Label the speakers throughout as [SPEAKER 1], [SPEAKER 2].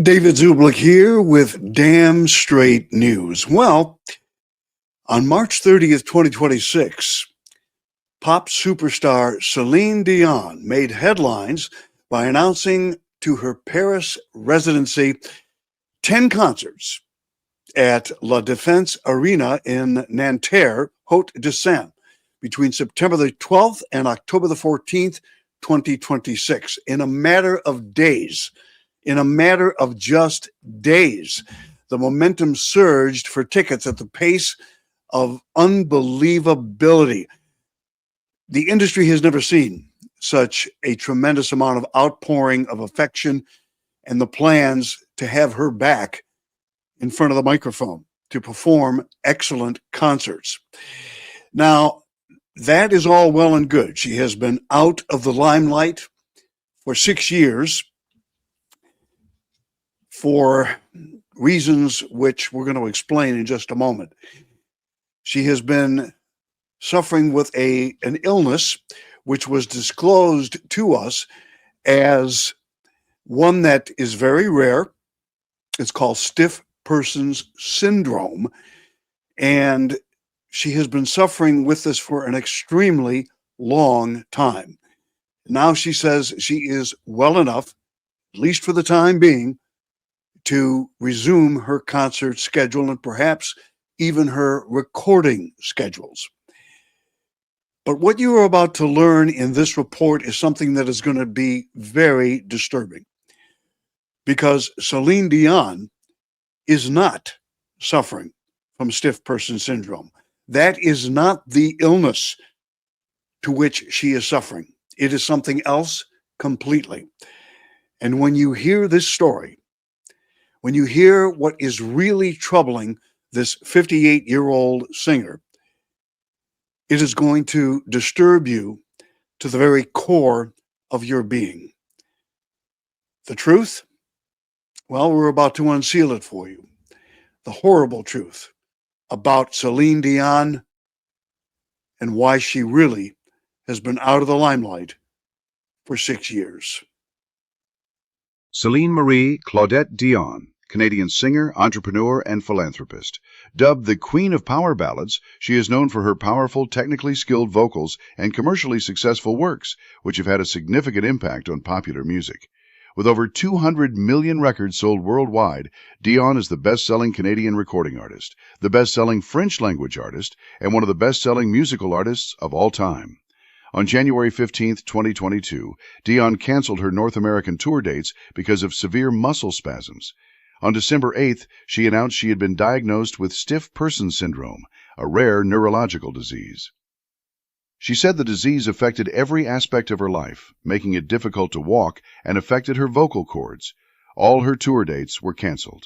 [SPEAKER 1] David Zublik here with Damn Straight News. Well, on March 30th, 2026, pop superstar Celine Dion made headlines by announcing to her Paris residency 10 concerts at La Défense Arena in Nanterre, Haute-de-Seine, between September the 12th and October the 14th, 2026, in a matter of days. In a matter of just days, the momentum surged for tickets at the pace of unbelievability. The industry has never seen such a tremendous amount of outpouring of affection and the plans to have her back in front of the microphone to perform excellent concerts. Now, that is all well and good. She has been out of the limelight for 6 years for reasons which we're going to explain in just a moment. She has been suffering with an illness which was disclosed to us as one that is very rare. It's called stiff person's syndrome, and she has been suffering with this for an extremely long time. Now she says she is well enough, at least for the time being, to resume her concert schedule and perhaps even her recording schedules. But what you are about to learn in this report is something that is going to be very disturbing, because Celine Dion is not suffering from stiff person syndrome. That is not the illness to which she is suffering. It is something else completely. And when you hear this story, when you hear what is really troubling this 58-year-old singer, it is going to disturb you to the very core of your being. The truth? Well, we're about to unseal it for you. The horrible truth about Celine Dion and why she really has been out of the limelight for 6 years.
[SPEAKER 2] Celine Marie Claudette Dion, Canadian singer, entrepreneur, and philanthropist. Dubbed the Queen of Power Ballads, she is known for her powerful, technically skilled vocals and commercially successful works, which have had a significant impact on popular music. With over 200 million records sold worldwide, Dion is the best-selling Canadian recording artist, the best-selling French-language artist, and one of the best-selling musical artists of all time. On January 15, 2022, Dion canceled her North American tour dates because of severe muscle spasms. On December 8th, she announced she had been diagnosed with stiff person syndrome, a rare neurological disease. She said the disease affected every aspect of her life, making it difficult to walk and affected her vocal cords. All her tour dates were canceled.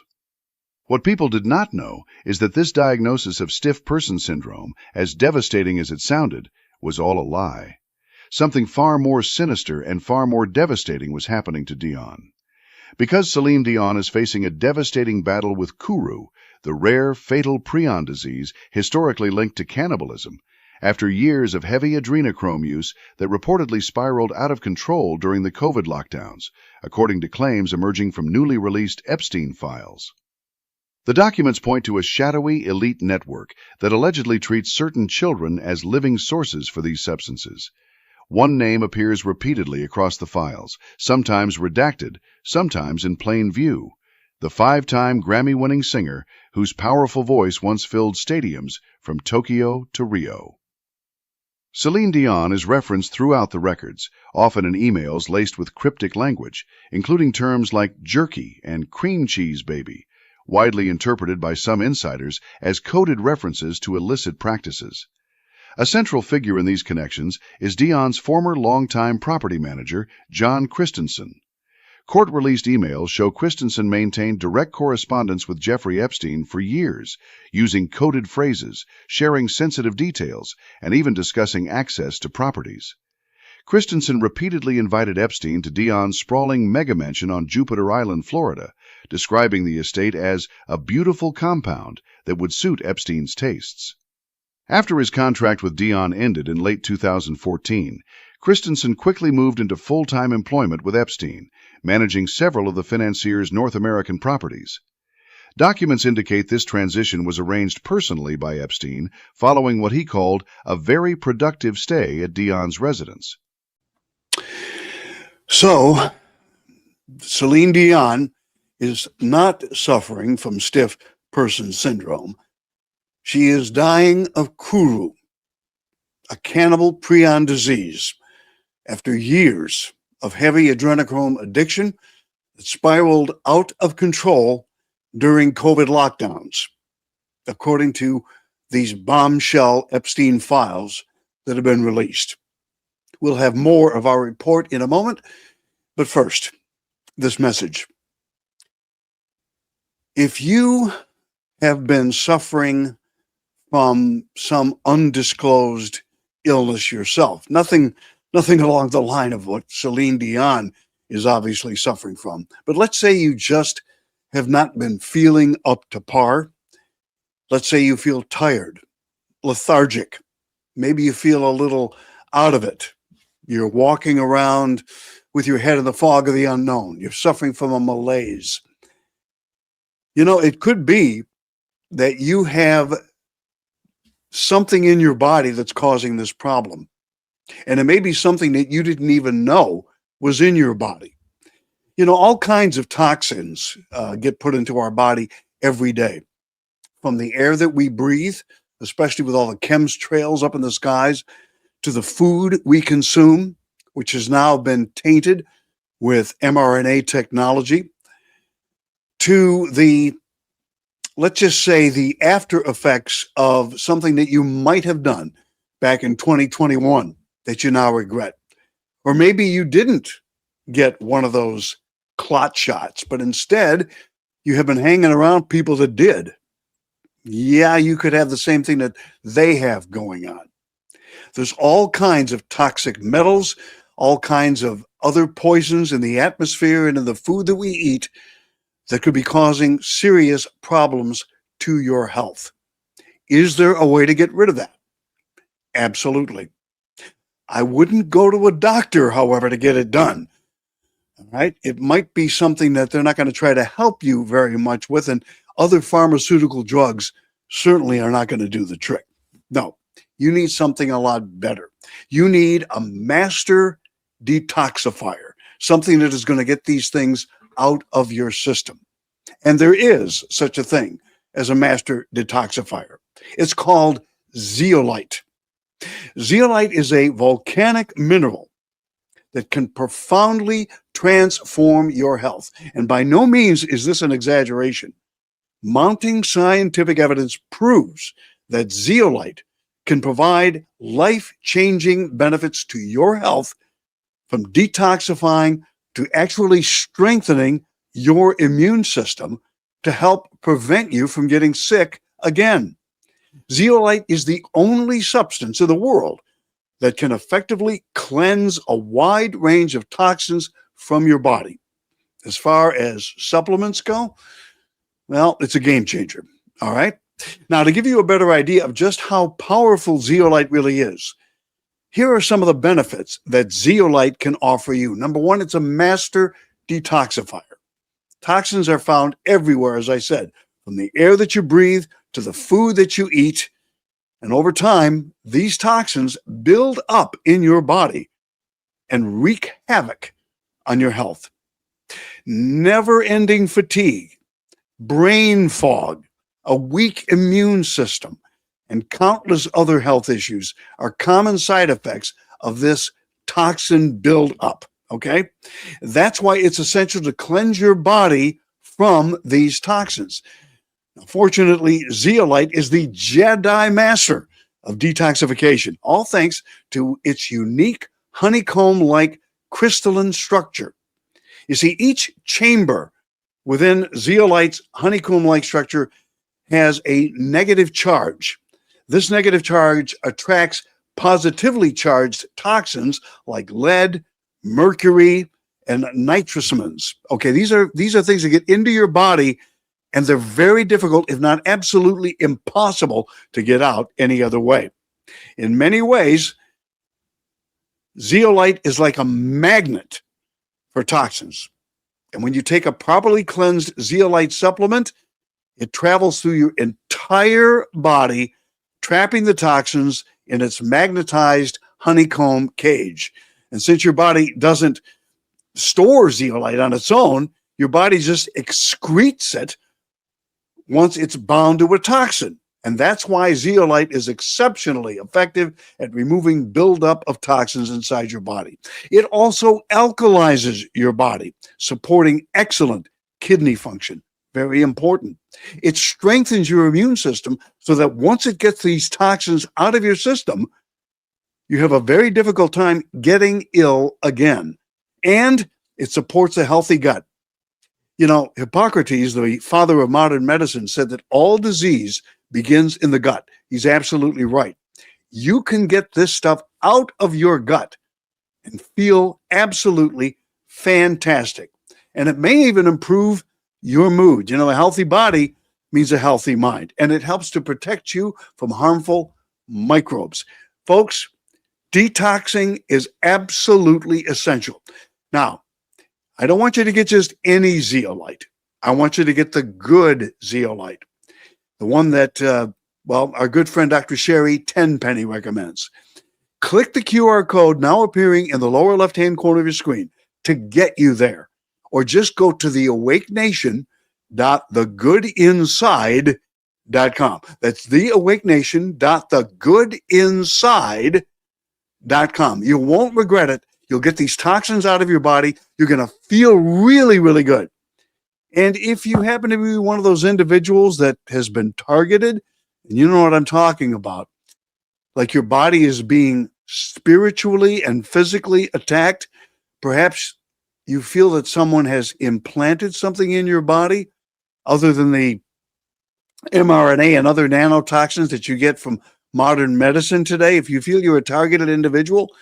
[SPEAKER 2] What people did not know is that this diagnosis of stiff person syndrome, as devastating as it sounded, was all a lie. Something far more sinister and far more devastating was happening to Dion. Because Celine Dion is facing a devastating battle with Kuru, the rare, fatal prion disease historically linked to cannibalism, after years of heavy adrenochrome use that reportedly spiraled out of control during the COVID lockdowns, according to claims emerging from newly released Epstein files. The documents point to a shadowy elite network that allegedly treats certain children as living sources for these substances. One name appears repeatedly across the files, sometimes redacted, sometimes in plain view: the 5-time Grammy-winning singer whose powerful voice once filled stadiums from Tokyo to Rio. Celine Dion is referenced throughout the records, often in emails laced with cryptic language, including terms like jerky and cream cheese baby, widely interpreted by some insiders as coded references to illicit practices. A central figure in these connections is Dion's former longtime property manager, John Christensen. Court-released emails show Christensen maintained direct correspondence with Jeffrey Epstein for years, using coded phrases, sharing sensitive details, and even discussing access to properties. Christensen repeatedly invited Epstein to Dion's sprawling mega-mansion on Jupiter Island, Florida, describing the estate as a beautiful compound that would suit Epstein's tastes. After his contract with Dion ended in late 2014, Christensen quickly moved into full-time employment with Epstein, managing several of the financier's North American properties. Documents indicate this transition was arranged personally by Epstein following what he called a very productive stay at Dion's residence.
[SPEAKER 1] So, Celine Dion is not suffering from stiff person syndrome. She is dying of Kuru, a cannibal prion disease, after years of heavy adrenochrome addiction that spiraled out of control during COVID lockdowns, according to these bombshell Epstein files that have been released. We'll have more of our report in a moment, but first, this message. If you have been suffering from some undisclosed illness yourself, nothing along the line of what Celine Dion is obviously suffering from, but let's say you just have not been feeling up to par. Let's say you feel tired, lethargic. Maybe you feel a little out of it. You're walking around with your head in the fog of the unknown. You're suffering from a malaise. You know, it could be that you have something in your body that's causing this problem. And it may be something that you didn't even know was in your body. You know, all kinds of toxins get put into our body every day, from the air that we breathe, especially with all the chemtrails up in the skies, to the food we consume, which has now been tainted with mRNA technology, to the, let's just say, the after effects of something that you might have done back in 2021 that you now regret. Or maybe you didn't get one of those clot shots, but instead you have been hanging around people that did. Yeah, you could have the same thing that they have going on. There's all kinds of toxic metals, all kinds of other poisons in the atmosphere and in the food that we eat that could be causing serious problems to your health. Is there a way to get rid of that? Absolutely. I wouldn't go to a doctor, however, to get it done. All right? It might be something that they're not going to try to help you very much with, and other pharmaceutical drugs certainly are not going to do the trick. No, you need something a lot better. You need a master detoxifier, something that is going to get these things out of your system. And there is such a thing as a master detoxifier. It's called zeolite. Zeolite is a volcanic mineral that can profoundly transform your health. And by no means is this an exaggeration. Mounting scientific evidence proves that zeolite can provide life-changing benefits to your health, from detoxifying to actually strengthening your immune system to help prevent you from getting sick again. Zeolite is the only substance in the world that can effectively cleanse a wide range of toxins from your body. As far as supplements go, well, it's a game changer. All right. Now, to give you a better idea of just how powerful zeolite really is, here are some of the benefits that zeolite can offer you. Number one, it's a master detoxifier. Toxins are found everywhere, as I said, from the air that you breathe to the food that you eat. And over time, these toxins build up in your body and wreak havoc on your health. Never-ending fatigue, brain fog, a weak immune system, and countless other health issues are common side effects of this toxin buildup, okay? That's why it's essential to cleanse your body from these toxins. Fortunately, zeolite is the Jedi master of detoxification, all thanks to its unique honeycomb-like crystalline structure. You see, each chamber within zeolite's honeycomb-like structure has a negative charge. This negative charge attracts positively charged toxins like lead, mercury, and nitrosamines. Okay, these are things that get into your body, and they're very difficult, if not absolutely impossible, to get out any other way. In many ways, Zeolite is like a magnet for toxins. And when you take a properly cleansed zeolite supplement, it travels through your entire body, trapping the toxins in its magnetized honeycomb cage. And since your body doesn't store zeolite on its own, your body just excretes it once it's bound to a toxin. And that's why zeolite is exceptionally effective at removing buildup of toxins inside your body. It also alkalizes your body, supporting excellent kidney function. Very important. It strengthens your immune system so that once it gets these toxins out of your system, you have a very difficult time getting ill again. And it supports a healthy gut. You know, Hippocrates, the father of modern medicine, said that all disease begins in the gut. He's absolutely right. You can get this stuff out of your gut and feel absolutely fantastic. And it may even improve your mood. You know, a healthy body means a healthy mind, and it helps to protect you from harmful microbes. Folks, detoxing is absolutely essential. Now, I don't want you to get just any zeolite. I want you to get the good zeolite, the one that, our good friend Dr. Sherry Tenpenny recommends. Click the QR code now appearing in the lower left-hand corner of your screen to get you there. Or just go to theawakenation.thegoodinside.com. That's theawakenation.thegoodinside.com. You won't regret it. You'll get these toxins out of your body. You're going to feel really, really good. And if you happen to be one of those individuals that has been targeted, and you know what I'm talking about, like your body is being spiritually and physically attacked, perhaps you feel that someone has implanted something in your body other than the mRNA and other nanotoxins that you get from modern medicine today. If you feel you're a targeted individual,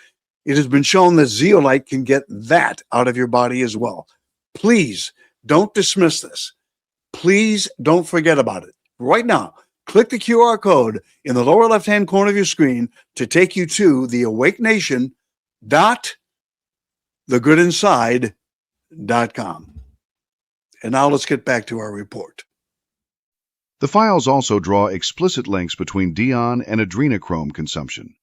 [SPEAKER 1] it has been shown that zeolite can get that out of your body as well. Please don't dismiss this. Please don't forget about it. Right now, click the QR code in the lower left-hand corner of your screen to take you to theawakenation.thegoodinside.com. And now let's get back to our report.
[SPEAKER 2] The files also draw explicit links between Dion and adrenochrome consumption.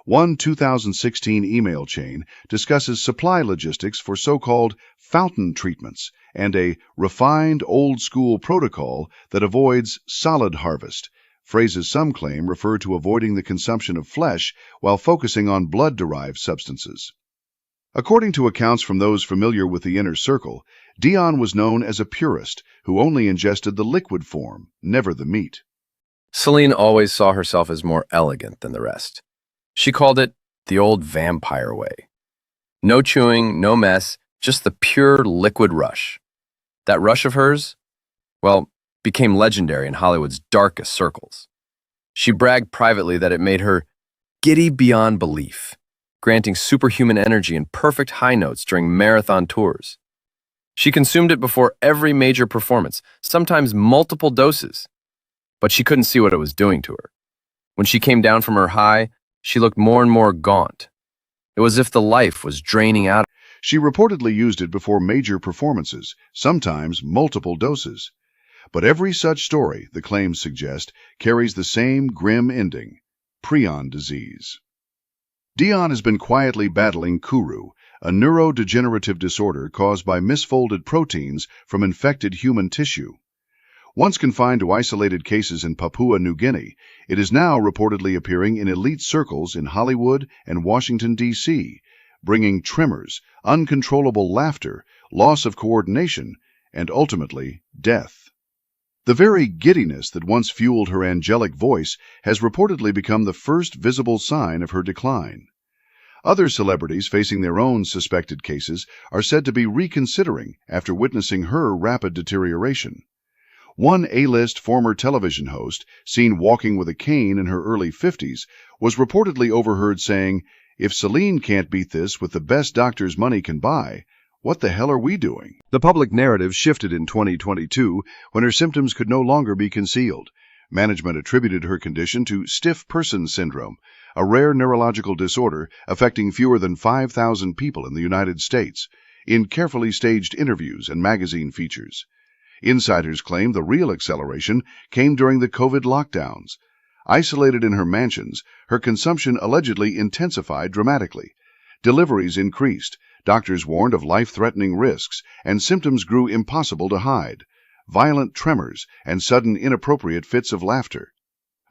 [SPEAKER 2] One 2016 email chain discusses supply logistics for so-called fountain treatments and a refined old-school protocol that avoids solid harvest. Phrases some claim refer to avoiding the consumption of flesh while focusing on blood-derived substances. According to accounts from those familiar with the inner circle, Dion was known as a purist who only ingested the liquid form, never the meat.
[SPEAKER 3] Celine always saw herself as more elegant than the rest. She called it the old vampire way. No chewing, no mess, just the pure liquid rush. That rush of hers, became legendary in Hollywood's darkest circles. She bragged privately that it made her giddy beyond belief, granting superhuman energy and perfect high notes during marathon tours. She consumed it before every major performance, sometimes multiple doses, but she couldn't see what it was doing to her. When she came down from her high, she looked more and more gaunt. It was as if the life was draining out.
[SPEAKER 2] She reportedly used it before major performances, sometimes multiple doses. But every such story, the claims suggest, carries the same grim ending: prion disease. Dion has been quietly battling Kuru, a neurodegenerative disorder caused by misfolded proteins from infected human tissue. Once confined to isolated cases in Papua New Guinea, it is now reportedly appearing in elite circles in Hollywood and Washington, D.C., bringing tremors, uncontrollable laughter, loss of coordination, and ultimately death. The very giddiness that once fueled her angelic voice has reportedly become the first visible sign of her decline. Other celebrities facing their own suspected cases are said to be reconsidering after witnessing her rapid deterioration. One A-list former television host, seen walking with a cane in her early 50s, was reportedly overheard saying, "If Celine can't beat this with the best doctors money can buy, what the hell are we doing?" The public narrative shifted in 2022 when her symptoms could no longer be concealed. Management attributed her condition to stiff person syndrome, a rare neurological disorder affecting fewer than 5,000 people in the United States, in carefully staged interviews and magazine features. Insiders claim the real acceleration came during the COVID lockdowns. Isolated in her mansions, her consumption allegedly intensified dramatically. Deliveries increased, doctors warned of life-threatening risks, and symptoms grew impossible to hide. Violent tremors and sudden inappropriate fits of laughter.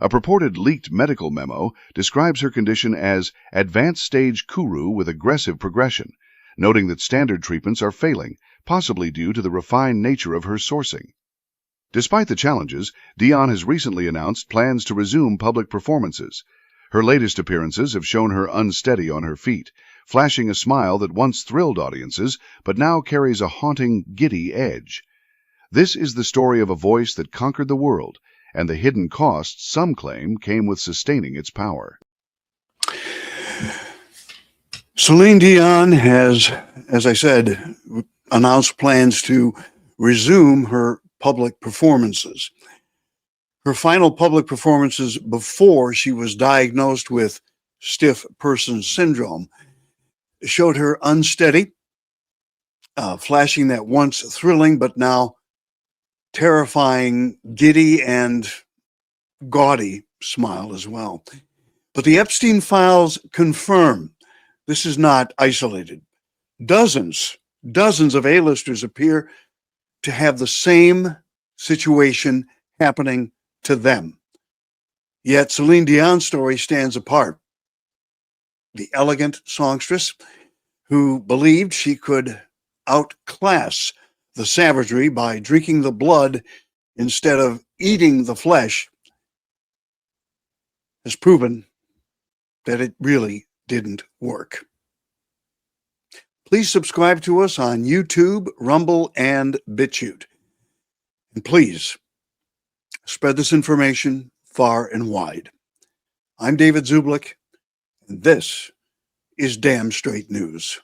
[SPEAKER 2] A purported leaked medical memo describes her condition as advanced stage Kuru with aggressive progression, noting that standard treatments are failing, possibly due to the refined nature of her sourcing. Despite the challenges, Dion has recently announced plans to resume public performances. Her latest appearances have shown her unsteady on her feet, flashing a smile that once thrilled audiences but now carries a haunting, giddy edge. This is the story of a voice that conquered the world, and the hidden costs some claim came with sustaining its power.
[SPEAKER 1] Celine Dion has, as I said, announced plans to resume her public performances. Her final public performances before she was diagnosed with stiff person syndrome showed her unsteady, flashing that once thrilling but now terrifying, giddy, and gaudy smile as well. But the Epstein files confirm this is not isolated. Dozens of A-listers appear to have the same situation happening to them. Yet Celine Dion's story stands apart. The elegant songstress who believed she could outclass the savagery by drinking the blood instead of eating the flesh has proven that it really didn't work. Please subscribe to us on YouTube, Rumble, and BitChute. And please spread this information far and wide. I'm David Zublik, and this is Damn Straight News.